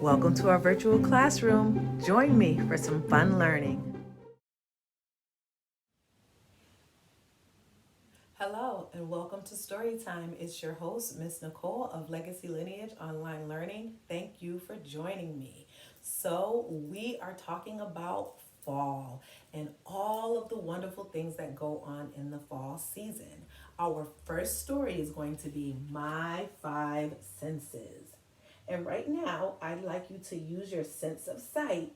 Welcome to our virtual classroom. Join me for some fun learning. Hello and welcome to Storytime. It's your host, Miss Nicole of Legacy Lineage Online Learning. Thank you for joining me. So we are talking about fall and all of the wonderful things that go on in the fall season. Our first story is going to be My Five Senses. And right now, I'd like you to use your sense of sight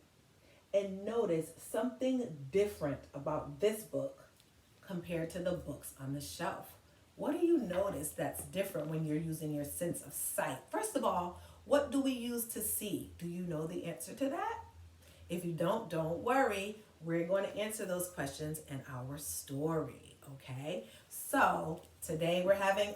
and notice something different about this book compared to the books on the shelf. What do you notice that's different when you're using your sense of sight? First of all, what do we use to see? Do you know the answer to that? If you don't worry. We're going to answer those questions in our story, okay? So today we're having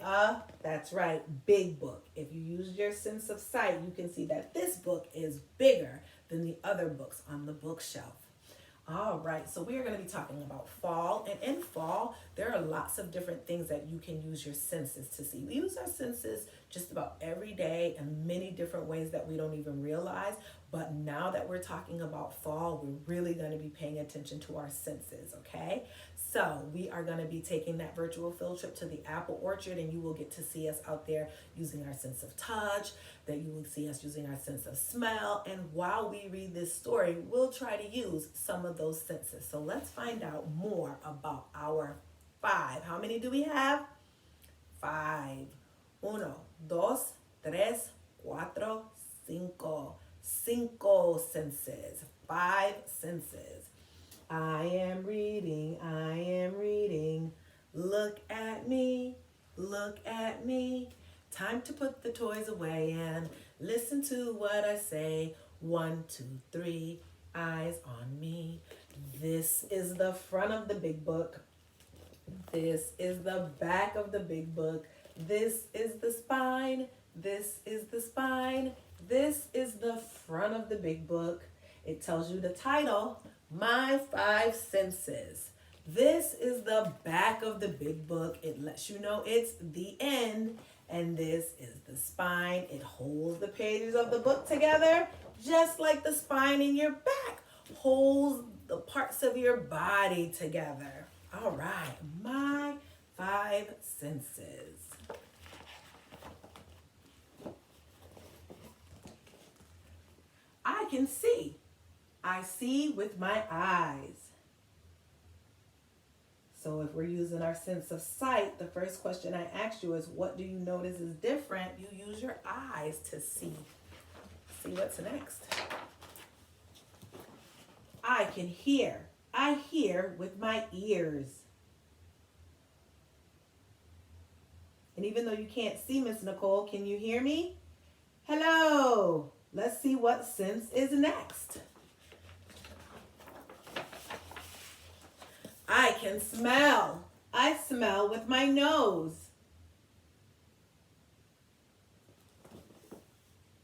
that's right, big book. If you use your sense of sight, you can see that this book is bigger than the other books on the bookshelf. All right, so we are going to be talking about fall. And in fall, there are lots of different things that you can use your senses to see. We use our senses just about every day in many different ways that we don't even realize. But now that we're talking about fall, we're really going to be paying attention to our senses, okay? So we are going to be taking that virtual field trip to the apple orchard, and you will get to see us out there using our sense of touch, that you will see us using our sense of smell. And while we read this story, we'll try to use some of those senses. So let's find out more about our five. How many do we have? Five. Uno, dos, tres, cuatro, cinco. Cinco senses. Five senses. I am reading, I am reading. Look at me, look at me. Time to put the toys away and listen to what I say. 1, 2, 3, eyes on me. This is the front of the big book. This is the back of the big book. This is the spine. This is the spine. This is the front of the big book. It tells you the title, My Five Senses. This is the back of the big book. It lets you know it's the end. And this is the spine. It holds the pages of the book together, just like the spine in your back holds the parts of your body together. All right, my five senses. I can see. I see with my eyes. So if we're using our sense of sight, the first question I asked you is, what do you notice is different? You use your eyes to see. See what's next. I can hear. I hear with my ears. And even though you can't see Miss Nicole, can you hear me? Hello. Let's see what sense is next. I can smell. I smell with my nose.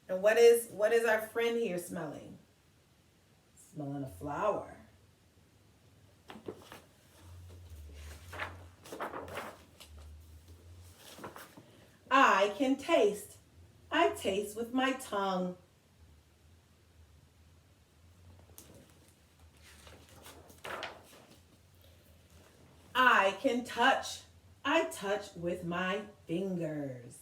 And what is our friend here smelling? Smelling a flower. I can taste. I taste with my tongue. I can touch. I touch with my fingers.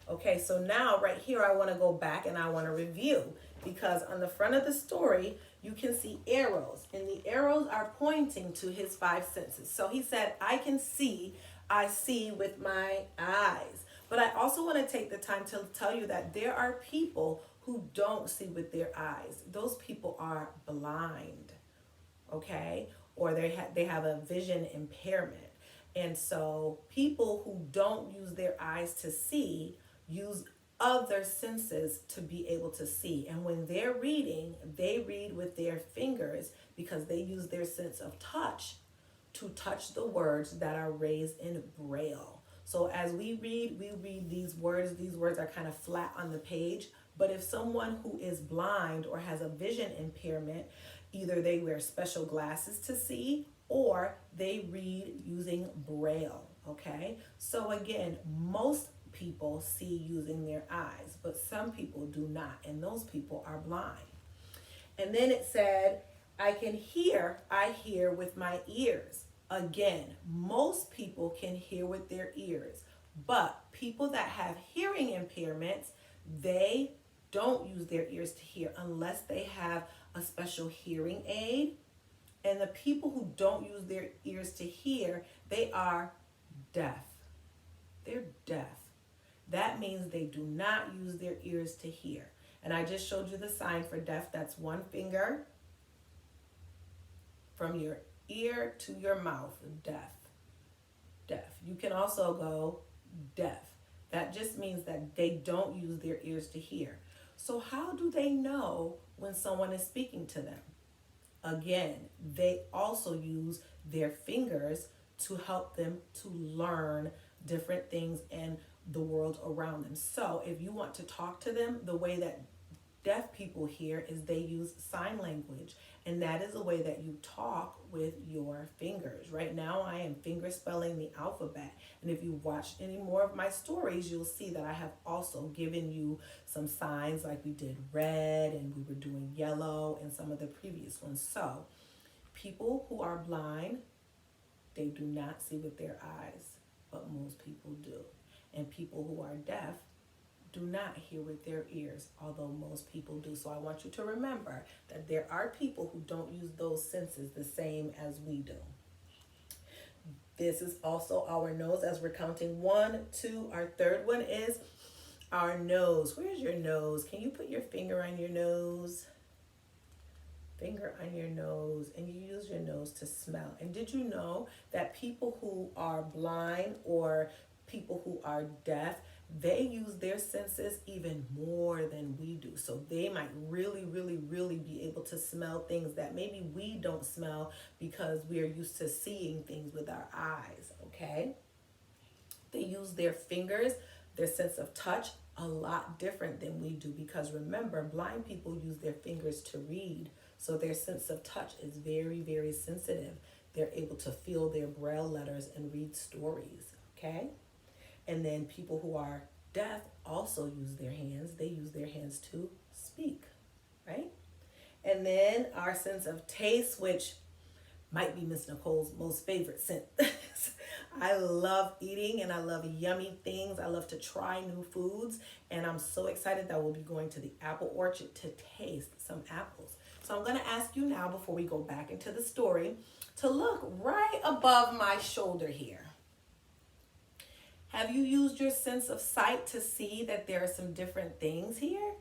Okay, so now right here I want to go back and I want to review, because on the front of the story you can see arrows, and the arrows are pointing to his five senses. So he said, I can see. I see with my eyes. But I also want to take the time to tell you that there are people who don't see with their eyes. Those people are blind, okay? Or they have a vision impairment. And so people who don't use their eyes to see use other senses to be able to see. And when they're reading, they read with their fingers because they use their sense of touch to touch the words that are raised in Braille. So as we read these words. These words are kind of flat on the page. But if someone who is blind or has a vision impairment, either they wear special glasses to see or they read using Braille. Okay, so again, most people see using their eyes, but some people do not, and those people are blind. And then it said, I hear with my ears. Again, most people can hear with their ears, but people that have hearing impairments, they don't use their ears to hear unless they have a special hearing aid. And the people who don't use their ears to hear, they are deaf. They're deaf. That means they do not use their ears to hear. And I just showed you the sign for deaf. That's one finger from your ear to your mouth. Deaf. Deaf. You can also go deaf. That just means that they don't use their ears to hear. So how do they know when someone is speaking to them? Again, they also use their fingers to help them to learn different things in the world around them. So if you want to talk to them, the way that deaf people hear is they use sign language, and that is the way that you talk with your fingers. Right now I am finger spelling the alphabet, and if you watch any more of my stories, you'll see that I have also given you some signs, like we did red and we were doing yellow and some of the previous ones. So people who are blind, they do not see with their eyes, but most people do. And people who are deaf do not hear with their ears, although most people do. So I want you to remember that there are people who don't use those senses the same as we do. This is also our nose, as we're counting 1, 2. Our third one is our nose. Where's your nose? Can you put your finger on your nose? Finger on your nose, and you use your nose to smell. And did you know that people who are blind or people who are deaf, they use their senses even more than we do. So they might really, really, really be able to smell things that maybe we don't smell because we are used to seeing things with our eyes, okay? They use their fingers, their sense of touch, a lot different than we do, because remember, blind people use their fingers to read. So their sense of touch is very, very sensitive. They're able to feel their braille letters and read stories, okay? And then people who are deaf also use their hands. They use their hands to speak, right? And then our sense of taste, which might be Miss Nicole's most favorite sense. I love eating and I love yummy things. I love to try new foods. And I'm so excited that we'll be going to the apple orchard to taste some apples. So I'm going to ask you now, before we go back into the story, to look right above my shoulder here. Have you used your sense of sight to see that there are some different things here?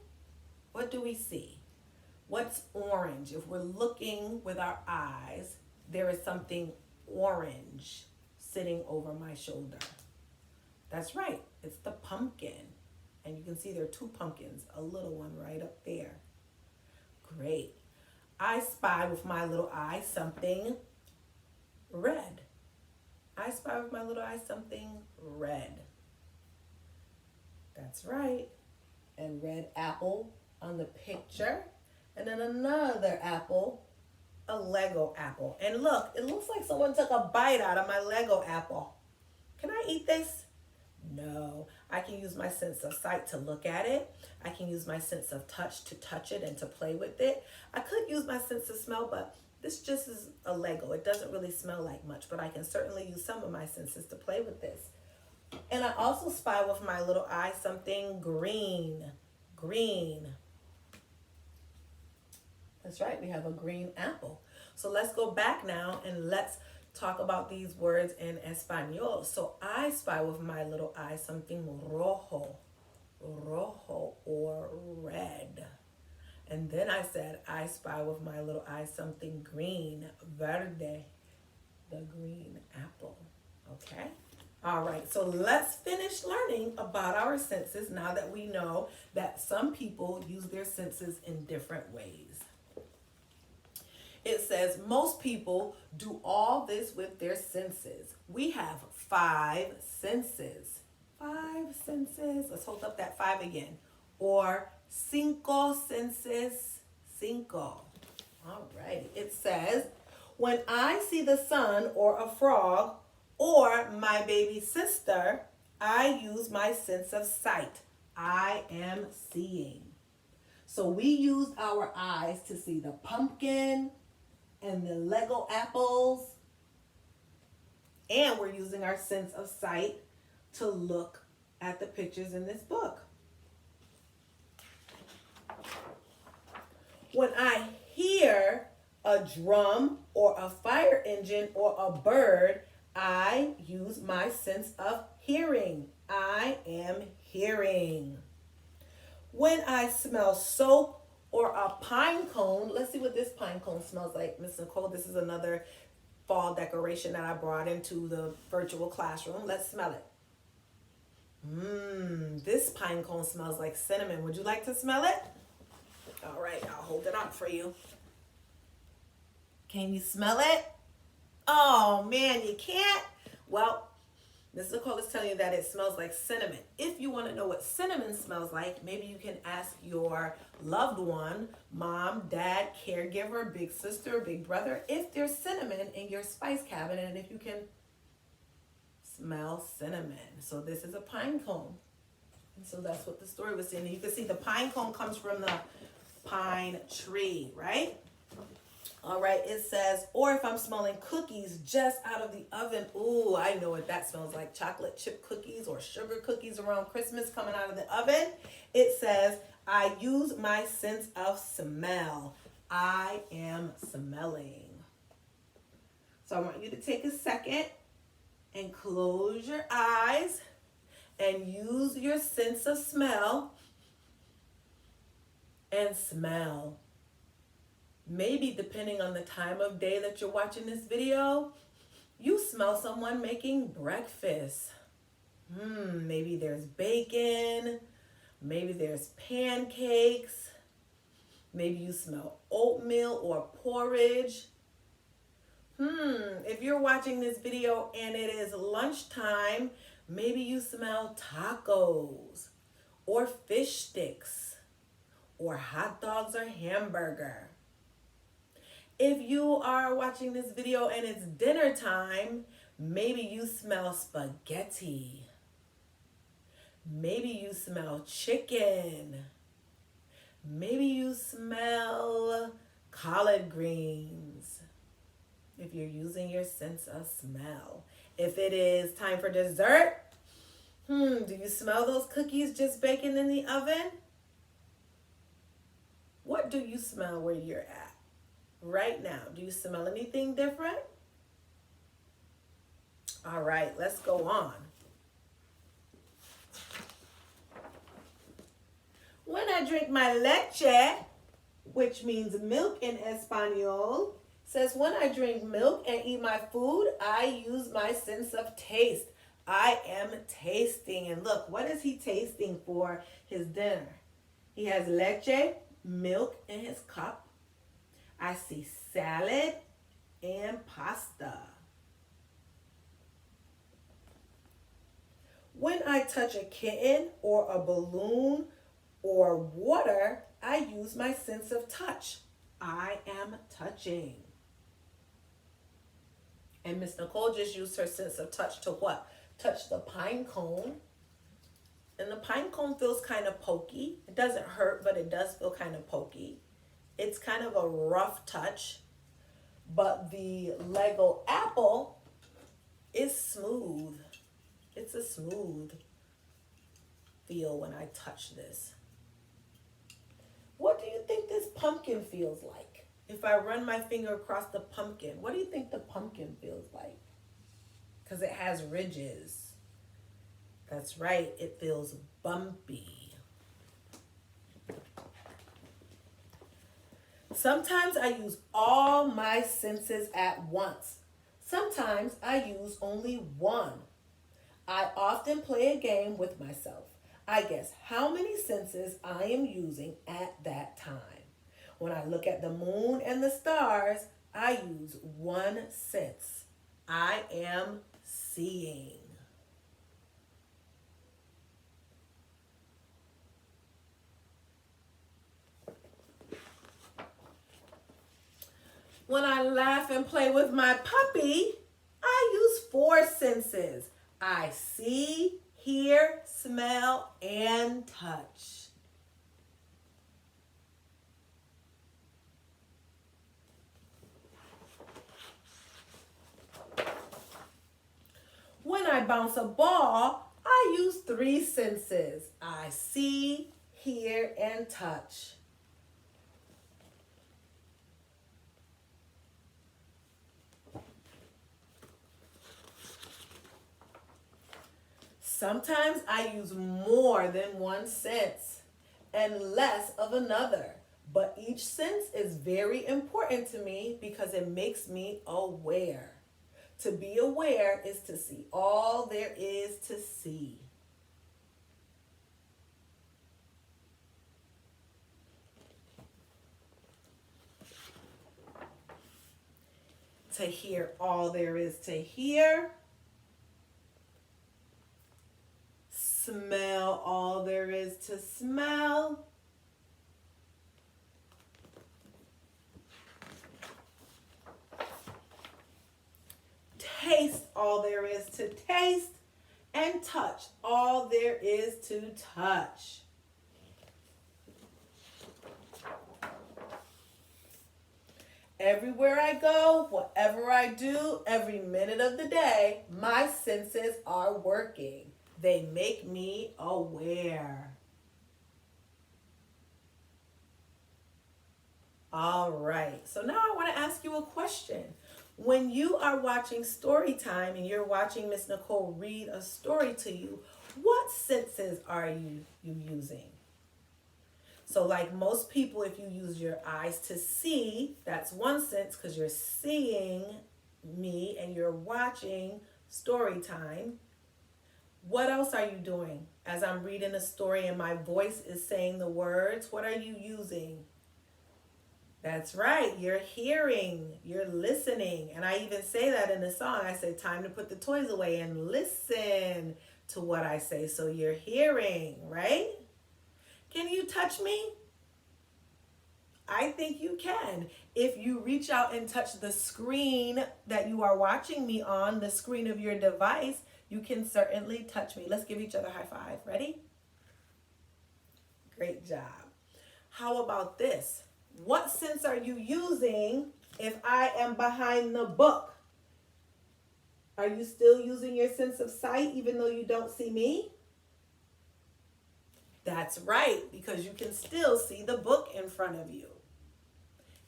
What do we see? What's orange? If we're looking with our eyes, there is something orange sitting over my shoulder. That's right, it's the pumpkin. And you can see there are 2 pumpkins, a little one right up there. Great. I spy with my little eye something red. I spy with my little eye something red. That's right. And red apple on the picture. And then another apple, a Lego apple. And look, it looks like someone took a bite out of my Lego apple. Can I eat this? No. I can use my sense of sight to look at it. I can use my sense of touch to touch it and to play with it. I could use my sense of smell, but this just is a Lego. It doesn't really smell like much, but I can certainly use some of my senses to play with this. And I also spy with my little eye something green. Green. That's right, we have a green apple. So let's go back now and let's talk about these words in Espanol. So I spy with my little eye something rojo. Rojo, or red. And then I said, I spy with my little eye something green, verde, the green apple, okay? All right, so let's finish learning about our senses now that we know that some people use their senses in different ways. It says most people do all this with their senses. We have 5 senses. 5 senses. Let's hold up that 5 again. Or cinco senses. Cinco. All right. It says, when I see the sun or a frog Or my baby sister, I use my sense of sight. I am seeing. So we use our eyes to see the pumpkin and the Lego apples. And we're using our sense of sight to look at the pictures in this book. When I hear a drum or a fire engine or a bird, I use my sense of hearing. I am hearing. When I smell soap or a pine cone, let's see what this pine cone smells like. Miss Nicole, this is another fall decoration that I brought into the virtual classroom. Let's smell it. This pine cone smells like cinnamon. Would you like to smell it? All right, I'll hold it up for you. Can you smell it? Oh man, you can't? Well, Miss Nicole is telling you that it smells like cinnamon. If you want to know what cinnamon smells like, maybe you can ask your loved one, mom, dad, caregiver, big sister, big brother, if there's cinnamon in your spice cabinet and if you can smell cinnamon. So this is a pine cone. And so that's what the story was saying. You can see the pine cone comes from the pine tree, right? All right, it says, or if I'm smelling cookies just out of the oven, ooh, I know what that smells like. Chocolate chip cookies or sugar cookies around Christmas coming out of the oven. It says, I use my sense of smell. I am smelling. So I want you to take a second and close your eyes and use your sense of smell and smell. Maybe depending on the time of day that you're watching this video, you smell someone making breakfast. Maybe there's bacon. Maybe there's pancakes. Maybe you smell oatmeal or porridge. If you're watching this video and it is lunchtime, maybe you smell tacos or fish sticks or hot dogs or hamburger. If you are watching this video and it's dinner time, maybe you smell spaghetti. Maybe you smell chicken. Maybe you smell collard greens. If you're using your sense of smell. If it is time for dessert, do you smell those cookies just baking in the oven? What do you smell where you're at right now? Do you smell anything different? All right, let's go on. When I drink my leche, which means milk in Espanol, says when I drink milk and eat my food, I use my sense of taste. I am tasting. And look, what is he tasting for his dinner? He has leche, milk in his cup. I see salad and pasta. When I touch a kitten or a balloon or water, I use my sense of touch. I am touching. And Miss Nicole just used her sense of touch to what? Touch the pine cone. And the pine cone feels kind of pokey. It doesn't hurt, but it does feel kind of pokey. It's kind of a rough touch. But the Lego apple is smooth. It's a smooth feel when I touch this. What do you think this pumpkin feels like? If I run my finger across the pumpkin, what do you think the pumpkin feels like? Because it has ridges. That's right, it feels bumpy. Sometimes I use all my senses at once. Sometimes I use only one. I often play a game with myself. I guess how many senses I am using at that time. When I look at the moon and the stars, I use one sense. I am seeing. When I laugh and play with my puppy, I use 4 senses. I see, hear, smell, and touch. When I bounce a ball, I use 3 senses. I see, hear, and touch. Sometimes I use more than 1 sense and less of another. But each sense is very important to me because it makes me aware. To be aware is to see all there is to see. To hear all there is to hear. Smell all there is to smell. Taste all there is to taste. And touch all there is to touch. Everywhere I go, whatever I do, every minute of the day, my senses are working. They make me aware. All right, so now I want to ask you a question. When you are watching story time and you're watching Miss Nicole read a story to you, what senses are you using? So like most people, if you use your eyes to see, that's 1 sense because you're seeing me and you're watching story time. What else are you doing? As I'm reading a story and my voice is saying the words, what are you using? That's right, you're hearing, you're listening. And I even say that in the song. I say, time to put the toys away and listen to what I say. So you're hearing, right? Can you touch me? I think you can. If you reach out and touch the screen that you are watching me on, the screen of your device, you can certainly touch me. Let's give each other a high five. Ready? Great job. How about this? What sense are you using if I am behind the book? Are you still using your sense of sight even though you don't see me? That's right, because you can still see the book in front of you.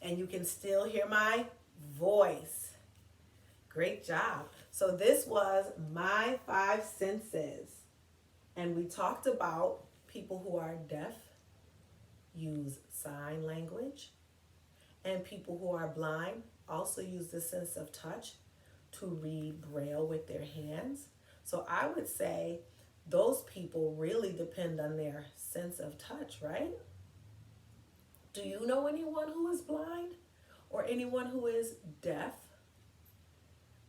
And you can still hear my voice. Great job. So this was my 5 senses. And we talked about people who are deaf use sign language. And people who are blind also use the sense of touch to read Braille with their hands. So I would say those people really depend on their sense of touch, right? Do you know anyone who is blind or anyone who is deaf?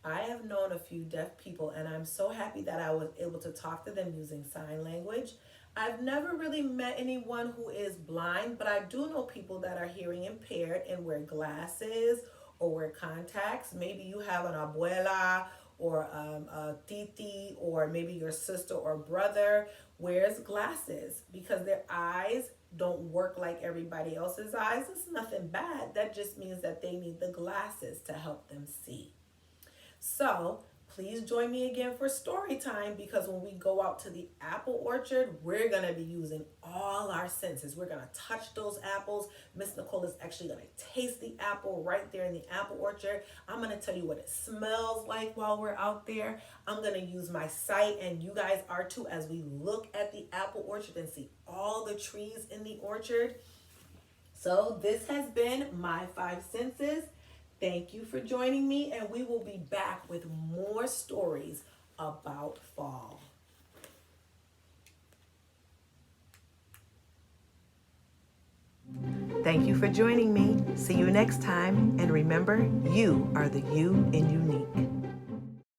I have known a few deaf people, and I'm so happy that I was able to talk to them using sign language. I've never really met anyone who is blind, but I do know people that are hearing impaired and wear glasses or wear contacts. Maybe you have an abuela or a titi, or maybe your sister or brother wears glasses because their eyes don't work like everybody else's eyes. It's nothing bad. That just means that they need the glasses to help them see. So please join me again for story time, because when we go out to the apple orchard, we're going to be using all our senses. We're going to touch those apples. Miss Nicole is actually going to taste the apple right there in the apple orchard. I'm going to tell you what it smells like while we're out there. I'm going to use my sight, and you guys are too, as we look at the apple orchard and see all the trees in the orchard. So this has been my 5 senses. Thank you for joining me, and we will be back with more stories about fall. Thank you for joining me. See you next time, and remember, you are the you in unique.